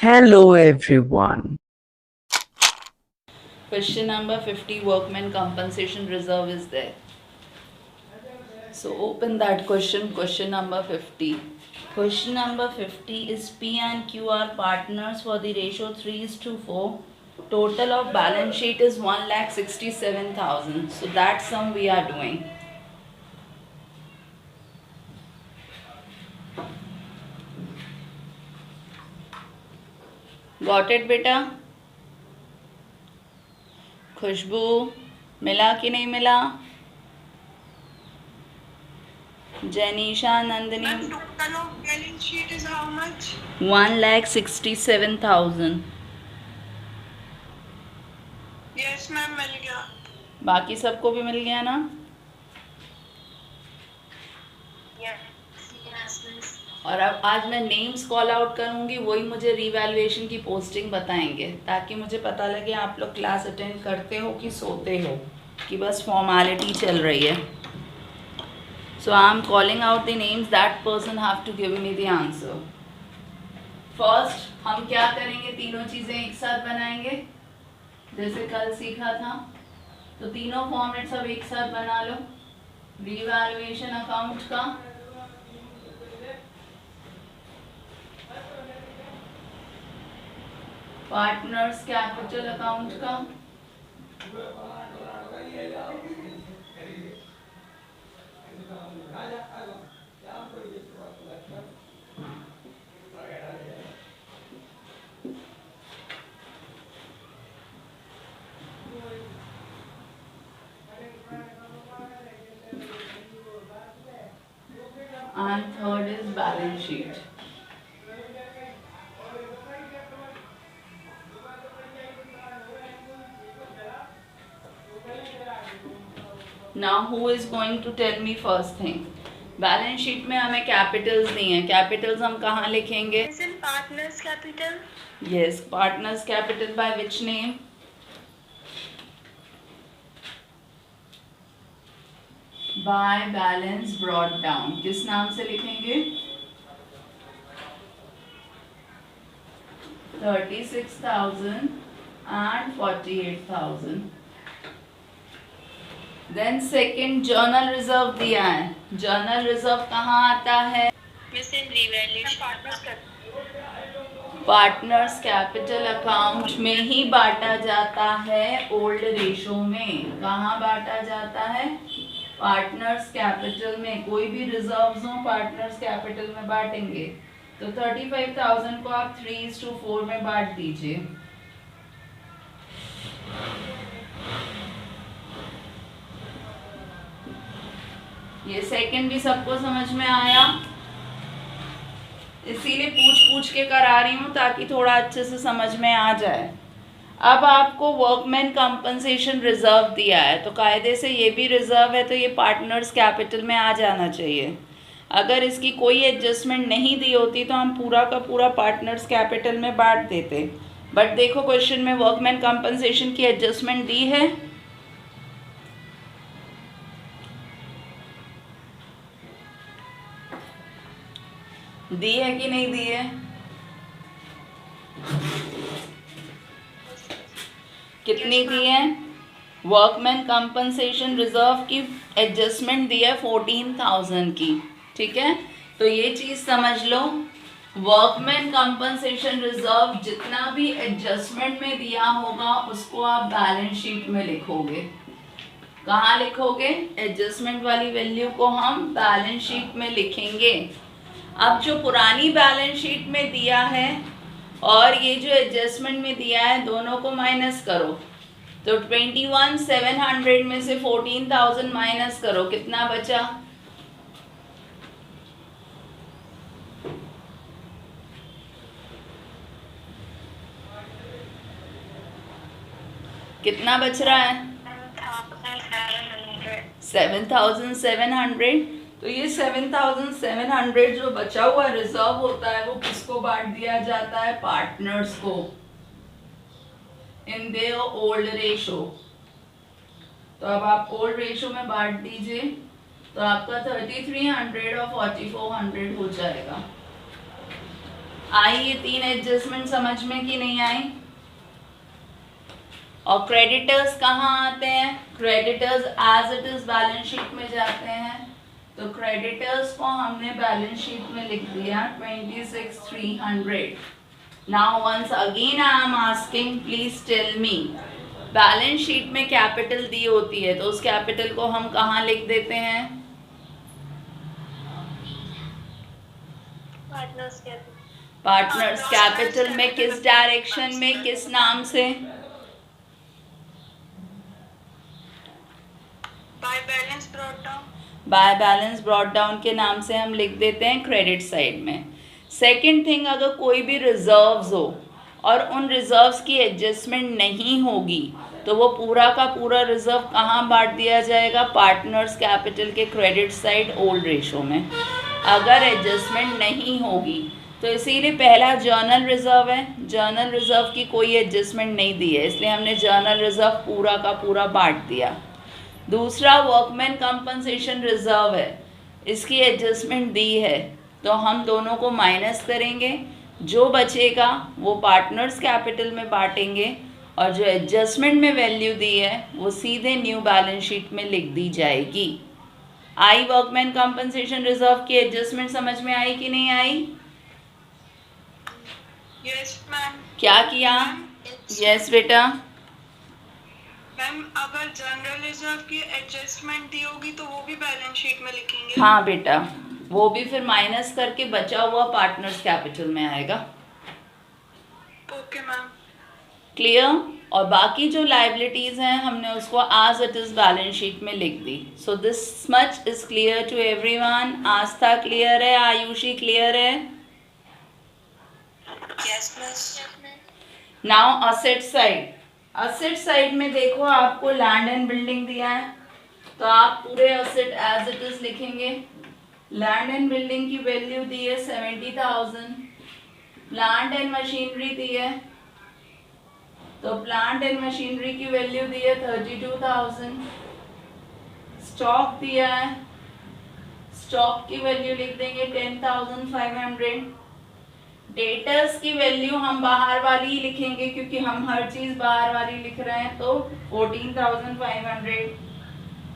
Hello everyone. Question number 50, workman compensation reserve is there. So open that question number 50. Question number 50 is P and Q are partners for the ratio 3:4. Total of balance sheet is 1,67,000. So that sum we are doing. Got it बेटा? खुशबू मिला कि नहीं मिला? Janisha, Nandini. Total of balance sheet is how much? 1,67,000. Yes ma'am मिल गया. बाकी सबको भी मिल गया ना? और अब आज मैं नेम्स कॉल आउट करूँगी, वही मुझे रीवैल्यूएशन की पोस्टिंग बताएंगे ताकि मुझे पता लगे आप लोग क्लास अटेंड करते हो कि सोते हो, कि बस फॉर्मेलिटी चल रही है. So I am calling out the names, that person have to give me the answer. First हम क्या करेंगे, तीनों चीज़ें एक साथ बनाएंगे जैसे कल सीखा था. तो तीनों फॉर्मेट सब एक साथ बना लो. रीवैल्यूएशन अकाउंट का, पार्टनर्स कैपिटल अकाउंट का, and third is balance sheet. Now who is going to tell me first thing? Balance sheet में हमें कैपिटल्स नहीं है. कैपिटल्स हम कहाँ लिखेंगे? Partners capital. Yes, partners capital by which name? By balance brought down. किस नाम से लिखेंगे? 36,000 and 48,000. Then second general reserve दिया है. जर्नल रिजर्व कहाँ आता है? पार्टनर्स कैपिटल अकाउंट में ही बांटा जाता है, ओल्ड रेशो में. कहाँ बांटा जाता है? पार्टनर्स कैपिटल में. कोई भी रिजर्व्स हो पार्टनर्स कैपिटल में बांटेंगे. तो 35,000 को आप 3:4 में बांट दीजिए. ये सेकंड भी सबको समझ में आया? इसीलिए पूछ के करा रही हूँ ताकि थोड़ा अच्छे से समझ में आ जाए. अब आपको वर्कमैन कंपनसेशन रिजर्व दिया है तो कायदे से ये भी रिजर्व है, तो ये पार्टनर्स कैपिटल में आ जाना चाहिए. अगर इसकी कोई एडजस्टमेंट नहीं दी होती तो हम पूरा का पूरा पार्टनर्स कैपिटल में बांट देते. बट देखो क्वेश्चन में वर्कमैन कंपनसेशन की एडजस्टमेंट दी है. दी है कि नहीं दी है? कितनी दी है? वर्कमैन कंपनसेशन रिजर्व की एडजस्टमेंट दी है 14,000 की. ठीक है, तो ये चीज़ समझ लो. वर्कमैन कंपनसेशन रिजर्व जितना भी एडजस्टमेंट में दिया होगा उसको आप बैलेंस शीट में लिखोगे. कहाँ लिखोगे? एडजस्टमेंट वाली वैल्यू को हम बैलेंस शीट में लिखेंगे. अब जो पुरानी बैलेंस शीट में दिया है और ये जो एडजस्टमेंट में दिया है, दोनों को माइनस करो. तो 21,700 में से 14,000 माइनस करो, कितना बचा? कितना बच रहा है? 7,700. तो ये 7,700 जो बचा हुआ रिजर्व होता है वो किसको बांट दिया जाता है? पार्टनर्स को इन देयर ओल्ड रेशो. तो अब आप ओल्ड रेशो में बांट दीजिए तो आपका 3,300 और 4,400 हो जाएगा. आई ये 3 एडजस्टमेंट समझ में कि नहीं आई? और क्रेडिटर्स कहाँ आते हैं? Creditors as it is balance sheet में जाते हैं, तो क्रेडिटर्स को हमने बैलेंस शीट में लिख दिया 26,300. Now once again I am asking, please tell me, balance sheet में कैपिटल दी होती है तो उस कैपिटल को हम कहाँ लिख देते हैं? पार्टनर्स कैपिटल में किस डायरेक्शन में, किस नाम से? Bye balance brought down. Bye balance brought down के नाम से हम लिख देते हैं क्रेडिट साइड में. सेकंड थिंग, अगर कोई भी रिजर्व्स हो और उन रिजर्व्स की एडजस्टमेंट नहीं होगी तो वो पूरा का पूरा रिजर्व कहाँ बांट दिया जाएगा? पार्टनर्स कैपिटल के क्रेडिट साइड ओल्ड रेशो में. अगर एडजस्टमेंट नहीं होगी तो इसीलिए पहला जर्नल रिजर्व है, जर्नल रिजर्व की कोई एडजस्टमेंट नहीं दी है, इसलिए हमने जर्नल रिजर्व पूरा का पूरा बांट दिया. दूसरा वर्कमैन कंपनसेशन रिजर्व है, इसकी एडजस्टमेंट दी है तो हम दोनों को माइनस करेंगे, जो बचेगा वो पार्टनर्स कैपिटल में बांटेंगे और जो एडजस्टमेंट में वैल्यू दी है वो सीधे न्यू बैलेंस शीट में लिख दी जाएगी. आई वर्कमैन कंपनसेशन रिजर्व की एडजस्टमेंट समझ में आई कि नहीं आई? Yes ma'am. क्या किया? यस बेटा. मैम अगर जनरल रिजर्व की एडजस्टमेंट दी होगी तो वो भी बैलेंस शीट में लिखेंगे? हाँ बेटा, वो भी फिर माइनस करके बचा हुआ पार्टनर्स कैपिटल में आएगा. Okay ma'am. क्लियर? और बाकी जो लाइबिलिटीज हैं हमने उसको as it is balance sheet में लिख दी. So this much is clear to everyone. Aastha clear है? आयुषी क्लियर है? Yes ma'am. Now asset side. Asset side में देखो आपको लैंड एंड बिल्डिंग दिया है तो आप पूरे असेट एज इट इज लिखेंगे. लैंड एंड बिल्डिंग की वैल्यू दी है 70,000. प्लांट एंड मशीनरी दी है तो प्लांट एंड मशीनरी की वैल्यू दी है 32,000. स्टॉक दिया है, स्टॉक की वैल्यू लिख देंगे 10,500. डेटर्स की वैल्यू हम बाहर वाली ही लिखेंगे क्योंकि हम हर चीज बाहर वाली लिख रहे हैं, तो 14,500.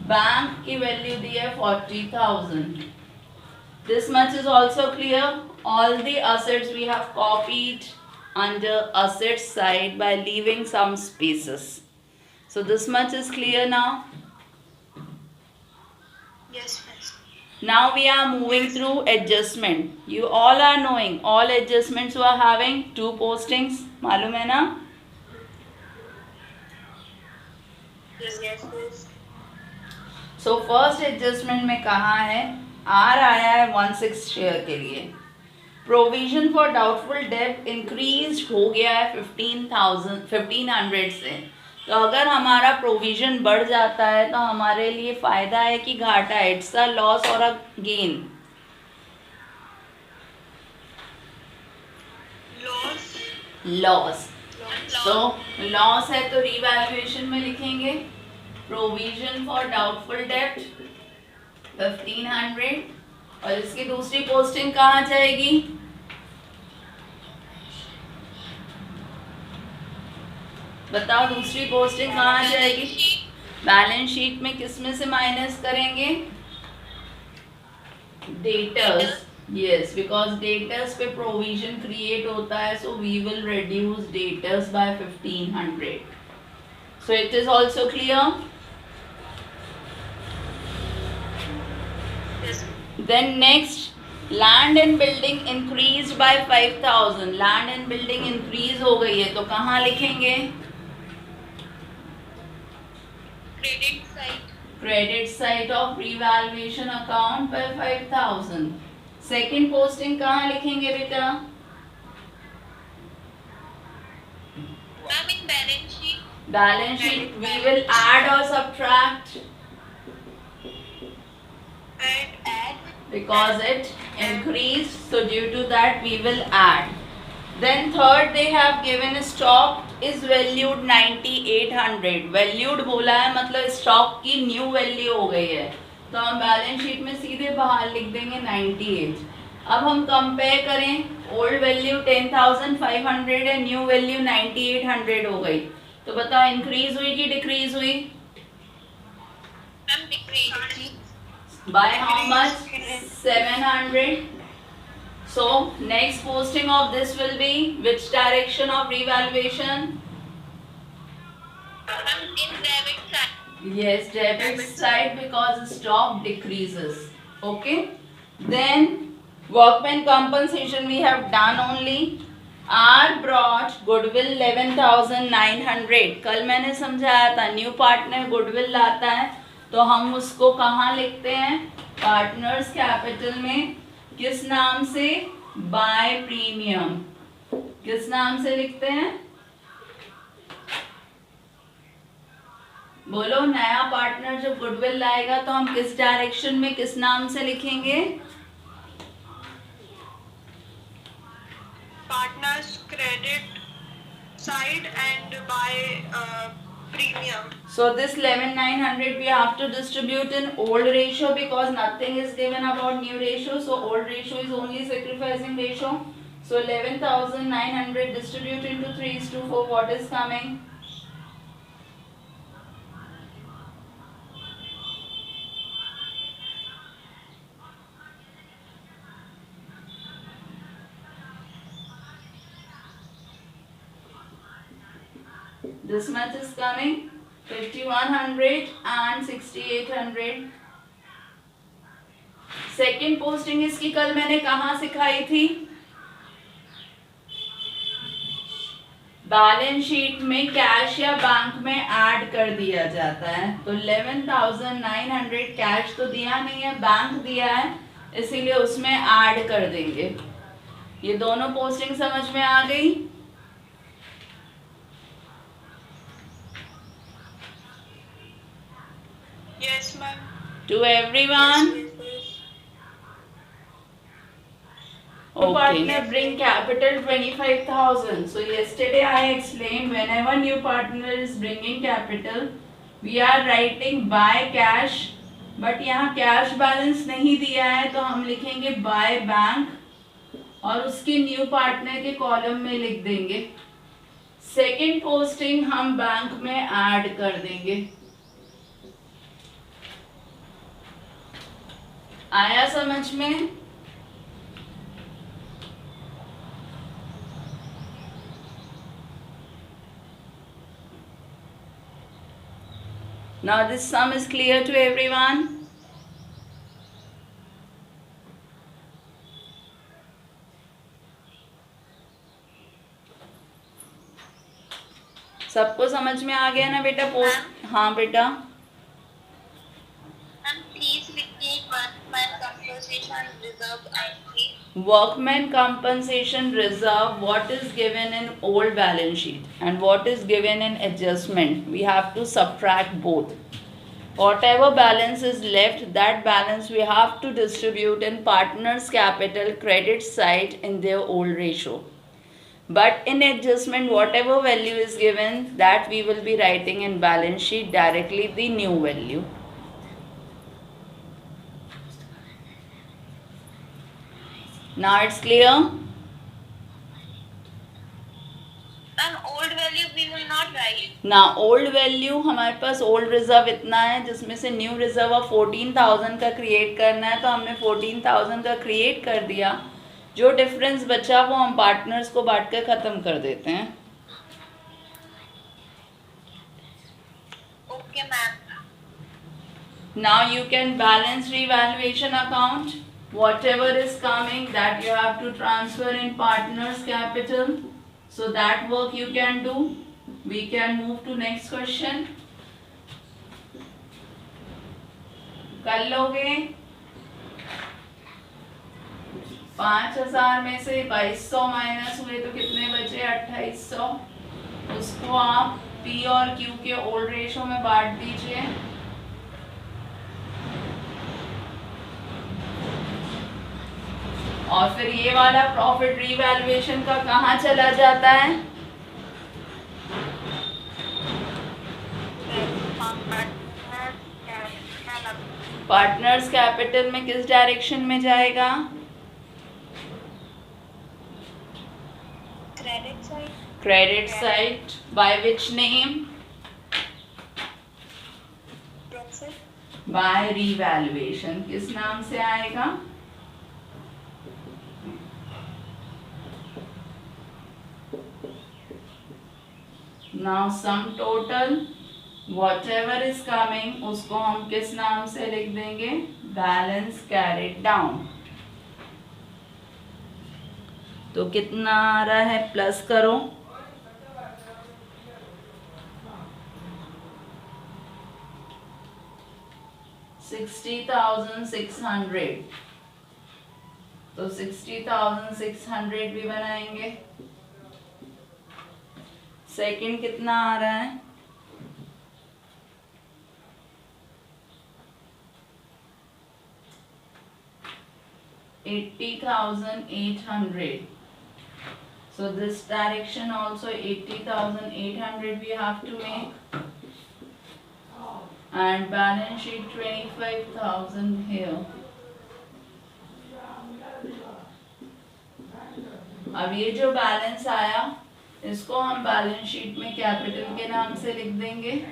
बैंक की वैल्यू दी है 40,000. This much is also clear. All the assets we have copied under asset side by leaving some spaces. So this much is clear now. Yes miss. Now we are moving through adjustment. You all are knowing all adjustments were having 2 postings. मालूम है ना? Yes miss. So first adjustment में कहाँ है? R आया है 1/6 share के लिए. प्रोविजन फॉर डाउटफुल डेब्ट इंक्रीज हो गया है 1500 से. तो अगर हमारा प्रोविजन बढ़ जाता है तो हमारे लिए फ़ायदा है कि घाटा है? इट्स अ लॉस और अ गेन? लॉस. तो लॉस है तो रीवैल्यूएशन में लिखेंगे प्रोविजन फॉर डाउटफुल डेब्ट 1500. और इसकी दूसरी पोस्टिंग कहाँ जाएगी? बताओ दूसरी पोस्टिंग कहाँ जाएगी? बैलेंस शीट में किस में से माइनस करेंगे? डेटर्स. यस, बिकॉज डेटर्स पे प्रोविजन क्रिएट होता है, so we will reduce debtors by 1500. So it is also clear. Then next, land and building increased by 5,000. land and building increase हो गई है तो कहाँ लिखेंगे? Credit side. Credit side of revaluation account by 5,000. Second posting कहाँ लिखेंगे बेटा? Ma'am, in balance sheet. Balance sheet we will add or subtract Add. because it increased, so due to that we will add. Then third they have given stock is valued 9800. valued बोला है मतलब stock की new value हो गई है, तो हम balance sheet में सीधे बाहर लिख देंगे 98. अब हम कंपेयर करें ओल्ड वैल्यू 10,500 है, न्यू वैल्यू 9,800 हो गई। तो बताओ इंक्रीज हुई कि डिक्रीज हुई? Ma'am decrease. By how much? 700. So next posting of this will be which direction of revaluation? In debit side. Yes, debit side because stock decreases. Okay. Then workman compensation we have done only. R brought goodwill 11,900. कल मैंने समझाया था new partner goodwill लाता है तो हम उसको कहाँ लिखते हैं? पार्टनर्स कैपिटल में। किस नाम से? By premium. किस नाम से लिखते हैं? बोलो, नया पार्टनर जब गुडविल लाएगा तो हम किस डायरेक्शन में किस नाम से लिखेंगे? Partners credit side and by premium. So this 11,900 we have to distribute in old ratio because nothing is given about new ratio. So old ratio is only sacrificing ratio. So 11,900 distribute into 3:4. What is coming? This much is coming 5,100 and 6,800. Second posting इसकी कल मैंने कहाँ सिखाई थी? Balance sheet में cash या bank में add कर दिया जाता है। तो 11,900 कैश तो दिया नहीं है, बैंक दिया है, इसीलिए उसमें ऐड कर देंगे। ये दोनों पोस्टिंग समझ में आ गई? Yes, ma'am. To everyone? Yes, Partner bring capital 25,000. So yesterday I explained whenever new partner is bringing capital, we are writing by cash. But यहाँ कैश बैलेंस नहीं दिया है तो हम लिखेंगे बाय बैंक और उसके न्यू पार्टनर के कॉलम में लिख देंगे। सेकेंड पोस्टिंग हम बैंक में ऐड कर देंगे। आया समझ में? Now this sum is clear to everyone? सबको समझ में आ गया ना बेटा? पोस्ट हाँ बेटा। please repeat workman compensation reserve entry. Workman compensation reserve, what is given in old balance sheet and what is given in adjustment, we have to subtract both. Whatever balance is left, that balance we have to distribute in partners capital credit side in their old ratio. But in adjustment, whatever value is given, that we will be writing in balance sheet directly the new value. Now it's clear? And old value we will not write. ना old value हमारे पास old reserve इतना है जिसमें से new reserve of 14,000 का create करना है, तो हमने 14,000 का क्रिएट कर दिया। जो डिफरेंस बचा वो हम पार्टनर्स को बांट कर ख़त्म कर देते हैं। Okay, ma'am. Now you can balance revaluation account. Whatever is coming that you have to transfer in partners capital. So that work you can do. We can move to next question. कर लोगे? 5,000 में से 2,200 minus हुए तो कितने बचे? 2,800। उसको आप P और Q के ओल्ड रेशो में बांट दीजिए। और फिर ये वाला प्रॉफिट रीवैल्यूएशन का कहाँ चला जाता है? पार्टनर्स कैपिटल में किस डायरेक्शन में जाएगा? credit side. Credit side by which name? Profit. By revaluation. किस नाम से आएगा? Now sum total whatever is coming उसको हम किस नाम से लिख देंगे? Balance carried down. तो कितना आ रहा है? प्लस करो. 60,600. तो 60,600 भी बनाएंगे. सेकंड कितना आ रहा है? 80,800. So this direction also 80,800 we have to make. And balance sheet 25,000 here. अब ये जो बैलेंस आया इसको हम बैलेंस शीट में कैपिटल के नाम से लिख देंगे.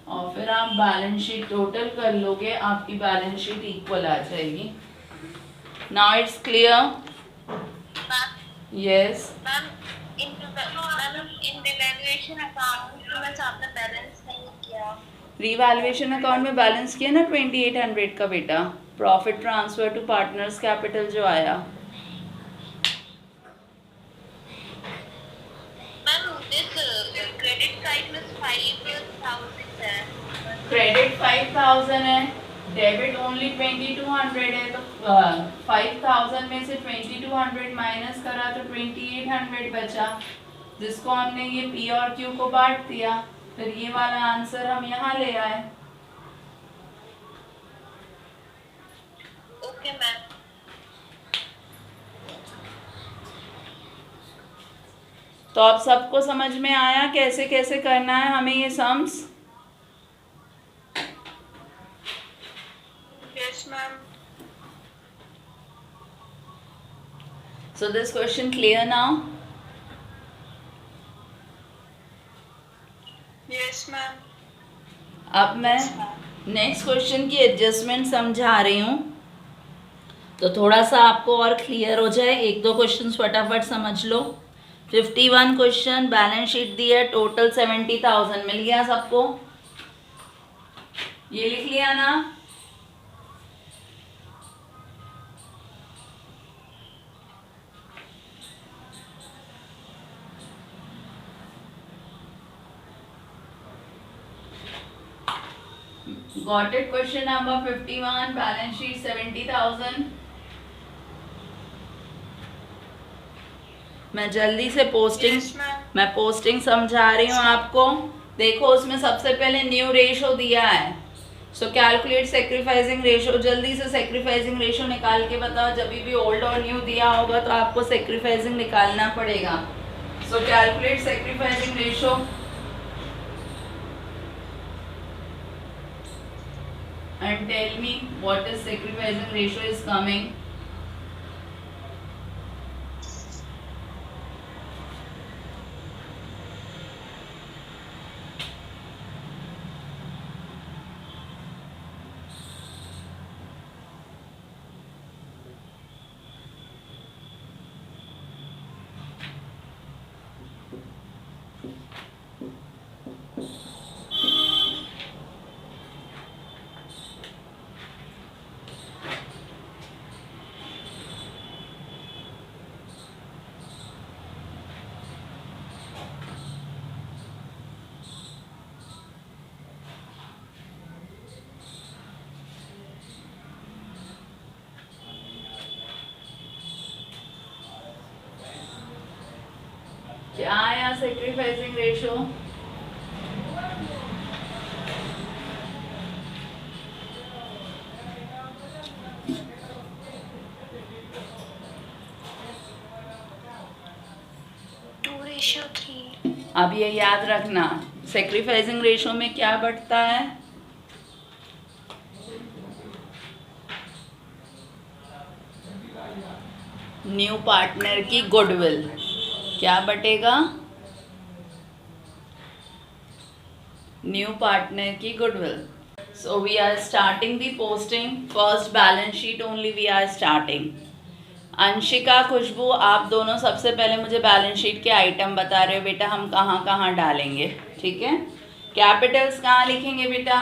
और फिर आप बैलेंस शीट टोटल कर लोगे, आपकी बैलेंस शीट इक्वल आ जाएगी. Now it's clear? Yes. Ma'am in revaluation account में आपने बैलेंस नहीं किया. रिवैल्यूएशन अकाउंट में बैलेंस किया ना 2800 का बेटा. Profit transfer to partners capital जो आया. मैम दिस क्रेडिट साइड में 5,000 है. क्रेडिट 5,000 है, डेबिट ओनली 2200 है. तो 5,000 में से 2200 माइनस करा तो 2800 बचा, जिसको हमने ये पी और क्यू को बांट दिया. फिर ये वाला आंसर हम यहाँ ले आए. Okay ma'am. तो अब सबको समझ में आया कैसे कैसे करना है हमें ये sums? Yes ma'am. So this question clear now? Yes ma'am. अब मैं नेक्स्ट क्वेश्चन की एडजस्टमेंट समझा रही हूँ, तो थोड़ा सा आपको और क्लियर हो जाए. एक दो क्वेश्चन फटाफट समझ लो. 51 क्वेश्चन, बैलेंस शीट दी है, टोटल 70,000 मिल गया सबको. ये लिख लिया ना? Got it? Question number 51, balance sheet 70,000. मैं जल्दी से पोस्टिंग Yes, ma'am. मैं पोस्टिंग समझा रही हूँ आपको. देखो उसमें सबसे पहले न्यू रेशो दिया है. सो कैलकुलेट सेक्रीफाइसिंग रेशो. जल्दी से सेक्रीफाइसिंग रेशो निकाल के बताओ. जब भी ओल्ड और न्यू दिया होगा तो आपको सेक्रीफाइसिंग निकालना पड़ेगा. सो calculate sacrificing ratio. And tell me what is sacrificing ratio is coming. क्या आया सेक्रीफाइसिंग रेशो? अब ये याद रखना, सेक्रीफाइसिंग रेशो में क्या बढ़ता है? न्यू पार्टनर की गुडविल क्या बटेगा? न्यू पार्टनर की goodwill. So we are starting the posting. First balance sheet only we are starting. Anshika, Khushboo, आप दोनों सबसे पहले मुझे बैलेंस शीट के आइटम बता रहे हो बेटा, हम कहाँ कहाँ डालेंगे. ठीक है. कैपिटल्स कहाँ लिखेंगे बेटा?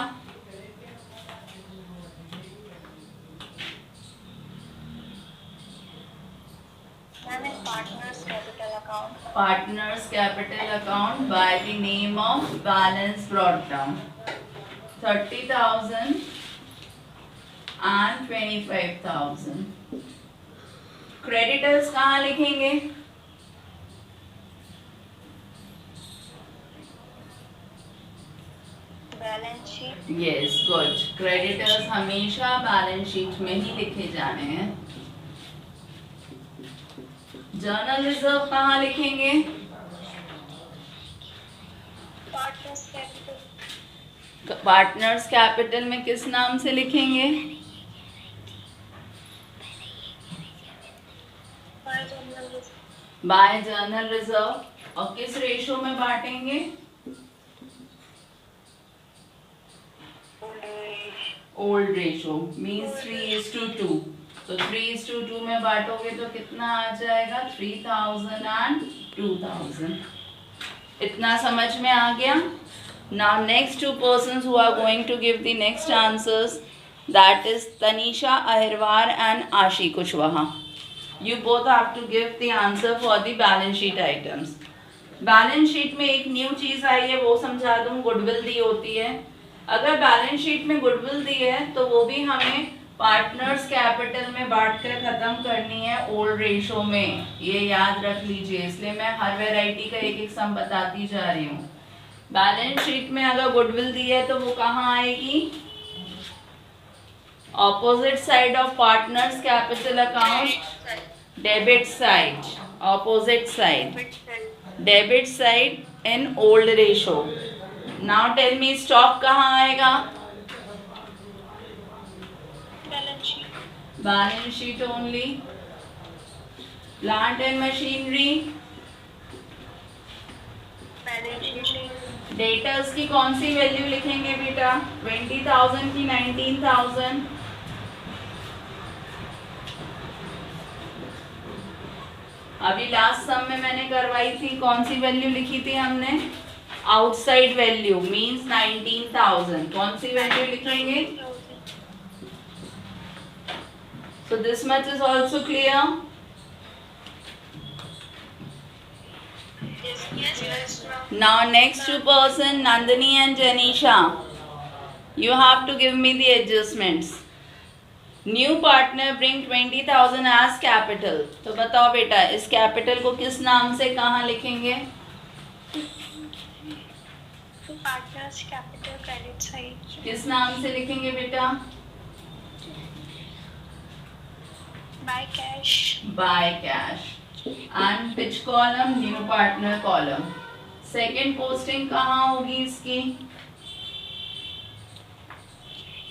Partners capital account by the name of balance brought down 30,000 and 25,000. Creditors कहाँ लिखेंगे? Balance sheet. Yes, good. Creditors हमेशा बैलेंस शीट में ही लिखे जाने हैं. जर्नल रिजर्व कहाँ लिखेंगे? Partners capital. पार्टनर्स कैपिटल में किस नाम से लिखेंगे? By general reserve. और किस रेशो में बांटेंगे? Old ratio means 3:2. तो 3:2 में बांटोगे तो कितना आ जाएगा? 3,000 and 2,000. इतना समझ में आ गया? Now next two persons who are going to give the next answers, that is Tanisha Ahirwar and Ashi Kushwaha. You both have to give the answer for the balance sheet items. Balance sheet में एक new चीज आई है, वो समझा दूं. Goodwill दी होती है. अगर बैलेंस शीट में गुडविल दी है तो वो भी हमें पार्टनर्स कैपिटल में बांट कर खत्म करनी है ओल्ड रेशो में. ये याद रख लीजिए, इसलिए मैं हर वैरायटी का एक एक सम बताती जा रही हूँ. बैलेंस शीट में अगर गुडविल दी है तो वो कहाँ आएगी? Opposite side of partners capital account, debit side. Opposite side, debit side in old ratio. Now tell me, stock कहाँ आएगा? Balance sheet only. Plant and machinery, debtors की कौन सी वैल्यू लिखेंगे बेटा? 20,000 की 19,000? अभी लास्ट सम में मैंने करवाई थी, कौन सी वैल्यू लिखी थी हमने? Outside value means 19,000. कौन सी वैल्यू लिखेंगे? So this much is also clear. Yes. Now next two person, Nandini and Janisha, you have to give me the adjustments. New partner bring 20,000 as capital. तो बताओ बेटा, इस capital को किस नाम से कहाँ लिखेंगे? Partners capital credit side. किस नाम से लिखेंगे बेटा? By cash. By cash. And which column? New partner column. Second posting कहाँ होगी इसकी?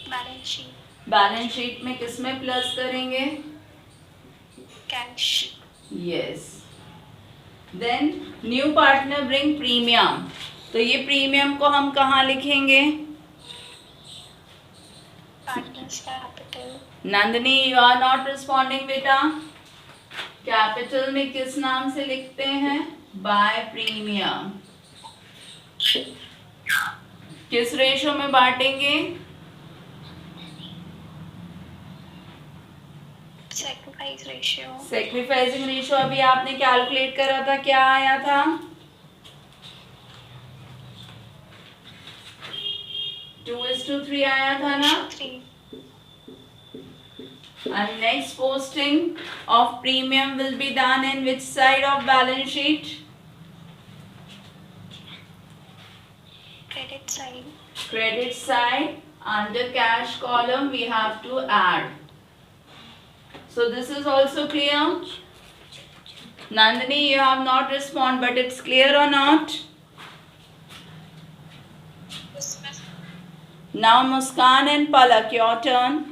Balance sheet. बैलेंस शीट में किस में प्लस करेंगे? Cash. Yes. Then new partner bring premium. तो ये प्रीमियम को हम कहाँ लिखेंगे? Partners capital. Nandini, you are not responding बेटा. कैपिटल में किस नाम से लिखते हैं? Bye premium. किस रेशो में बांटेंगे? Sacrifice ratio. सैक्रिफाइसिंग रेशो अभी आपने कैलकुलेट करा था, क्या आया था? 2:3 आया था ना. 3. And next posting of premium will be done in which side of balance sheet? Credit side. Credit side. Under cash column we have to add. So this is also clear. Nandini, you have not responded, but it's clear or not? Now Muskan and Palak, your turn.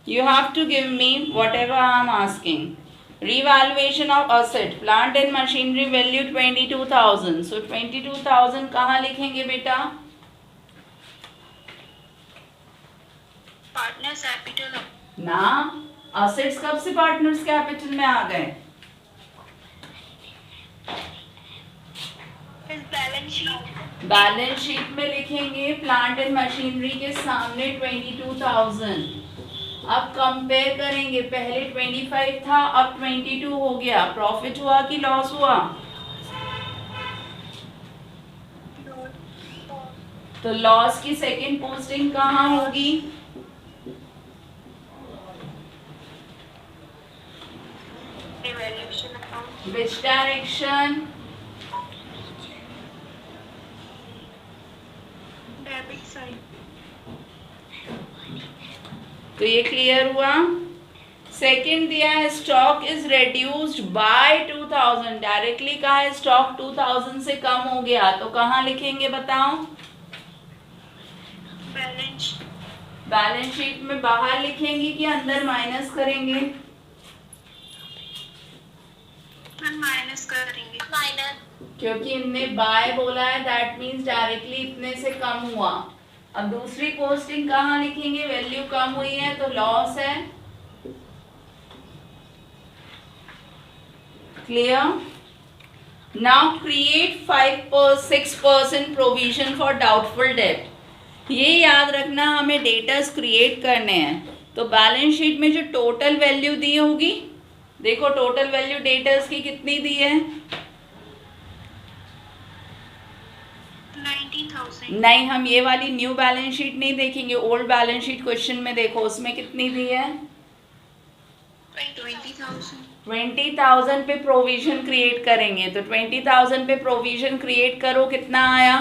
You have to give me whatever I am asking. Revaluation of asset, plant and machinery value 22,000. सो 22,000 कहाँ लिखेंगे बेटा? Partners capital ना, assets कब से partners capital में आ गए? Balance sheet. Balance sheet में लिखेंगे प्लांट एंड मशीनरी के सामने 22,000. अब कंपेयर करेंगे, पहले 25 था, अब 22 हो गया. प्रॉफिट हुआ कि लॉस हुआ? तो लॉस की सेकंड पोस्टिंग कहाँ होगी? Revaluation account. Which direction? Debit side. तो ये क्लियर हुआ. सेकंड दिया है stock is reduced by 2000. Directly कहा है स्टॉक 2000 से कम हो गया, तो कहाँ लिखेंगे बताओ? बैलेंस शीट में बाहर लिखेंगे कि अंदर माइनस करेंगे? माइनस करेंगे. क्योंकि इनने बाय बोला है, दैट मीन्स डायरेक्टली इतने से कम हुआ. अब दूसरी पोस्टिंग कहाँ लिखेंगे? वैल्यू कम हुई है तो लॉस है. Clear? Now create 6% provision for doubtful debt. ये याद रखना, हमें डेटर्स क्रिएट करने हैं. तो बैलेंस शीट में जो टोटल वैल्यू दी होगी, देखो टोटल वैल्यू डेटर्स की कितनी दी है? 90,000. नहीं, हम ये वाली न्यू बैलेंस शीट नहीं देखेंगे, ओल्ड बैलेंस शीट क्वेश्चन में देखो उसमें कितनी दी है? 20,000. 20,000 पे प्रोविजन क्रिएट करेंगे. तो 20,000 पे प्रोविजन क्रिएट करो, कितना आया?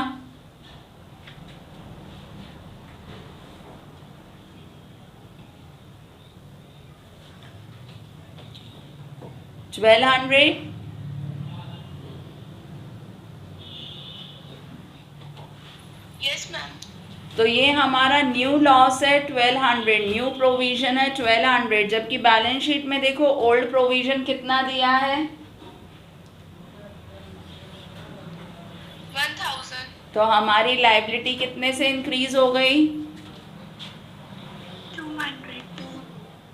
1200. Yes ma'am. तो ये हमारा न्यू लॉस है 1200, न्यू प्रोविजन है 1200. जबकि बैलेंस शीट में देखो ओल्ड प्रोविजन कितना दिया है? 1,000. तो हमारी लायबिलिटी कितने से इंक्रीज हो गई? 200.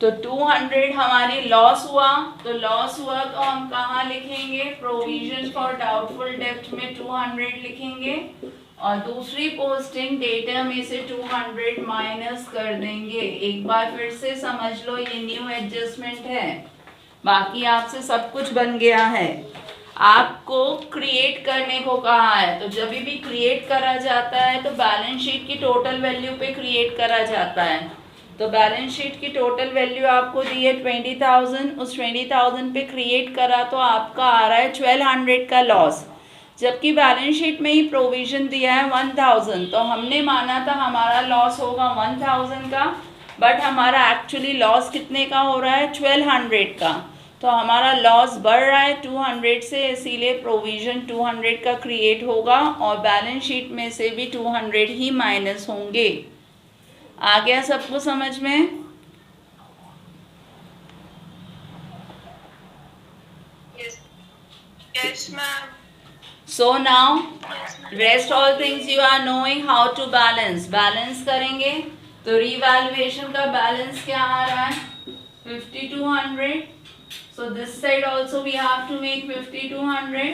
तो 200 हमारी लॉस हुआ. तो लॉस हुआ तो हम कहाँ लिखेंगे? प्रोविजन फॉर डाउटफुल डेब्ट में 200 लिखेंगे, और दूसरी पोस्टिंग डेटा में से 200 माइनस कर देंगे. एक बार फिर से समझ लो, ये न्यू एडजस्टमेंट है. बाकी आपसे सब कुछ बन गया है. आपको क्रिएट करने को कहा है, तो जब भी क्रिएट करा जाता है तो बैलेंस शीट की टोटल वैल्यू पे क्रिएट करा जाता है. तो बैलेंस शीट की टोटल वैल्यू आपको दी है 20,000. उस 20,000 पे क्रिएट करा तो आपका आ रहा है 1200 का लॉस. जबकि बैलेंस शीट में ही प्रोविजन दिया है 1000. तो हमने माना था हमारा लॉस होगा 1000 का, बट हमारा एक्चुअली लॉस कितने का हो रहा है? 1200 का. तो हमारा लॉस बढ़ रहा है 200 से, इसीलिए प्रोविजन 200 का क्रिएट होगा और बैलेंस शीट में से भी 200 ही माइनस होंगे. आ गया सबको समझ में? Yes ma'am. So now rest all things you are knowing how to balance. Balance करेंगे तो रिवैल्यूएशन का बैलेंस क्या आ रहा है? 5200. So this side also we have to make 5200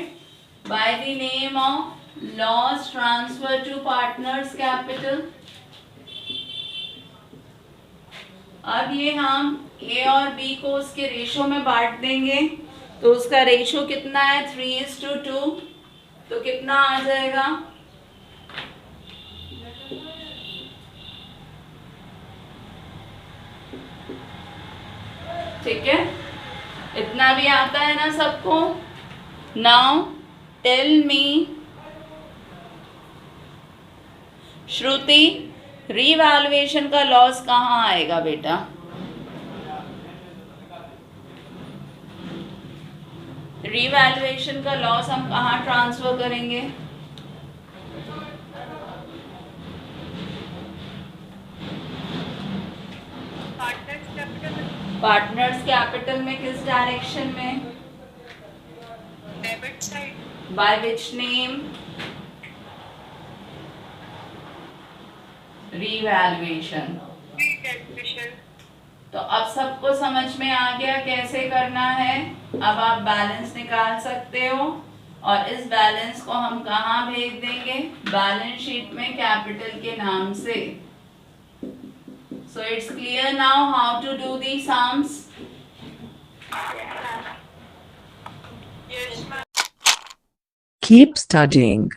by the name of loss transfer to partners capital. अब ये हम A और B को उसके रेशो में बांट देंगे. तो उसका रेशो कितना है? 3:2. तो कितना आ जाएगा? ठीक है, इतना भी आता है ना सबको? नाउ टेल मी श्रुति, रिवैल्यूएशन का लॉस कहाँ आएगा बेटा? रिवैल्यूएशन का लॉस हम कहाँ ट्रांसफर करेंगे? Partners capital. पार्टनर्स कैपिटल में किस डायरेक्शन में? Debit side. Bye which name? Revaluation. Recalculation. तो अब सबको समझ में आ गया कैसे करना है. अब आप बैलेंस निकाल सकते हो और इस बैलेंस को हम कहाँ भेज देंगे? बैलेंस शीट में कैपिटल के नाम से. So it's clear now how to do the sums. Yes, ma'am. Keep studying.